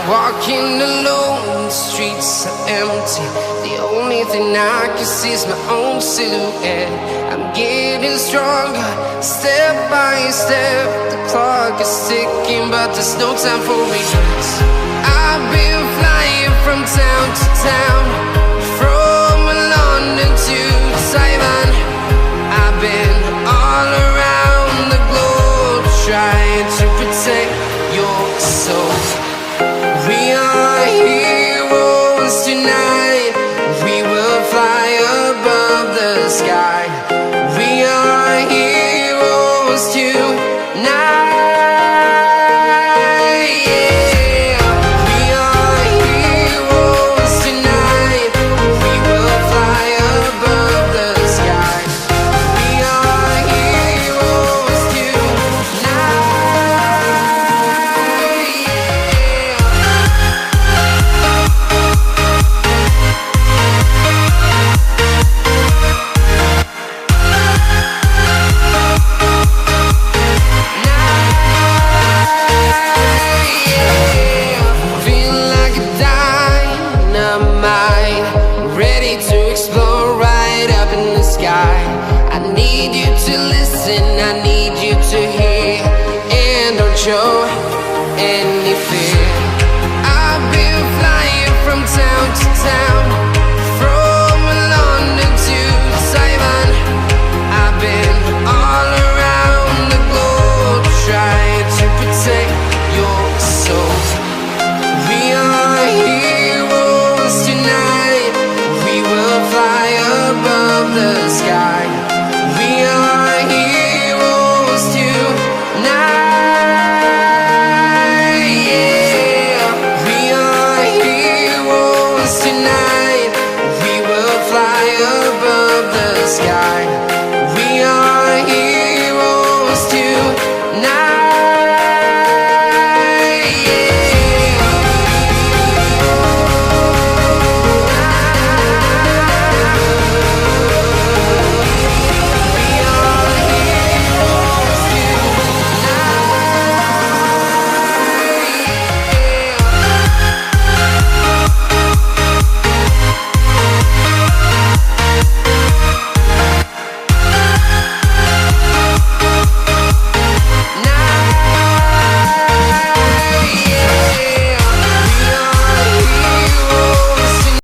Walking alone, the streets are empty. The only thing I can see is my own silhouette. I'm getting stronger, step by step. The clock is ticking, but there's no time for regrets. I've been flying from town to town, from London to Taiwan. I've been all around the globe, trying to protect your soul. We are heroes tonight. We will fly above the sky. We are heroes tonight. Yeah. We are heroes tonight. We will fly above the sky. We are heroes tonight. Ready to explore right up in the sky. I need you to listen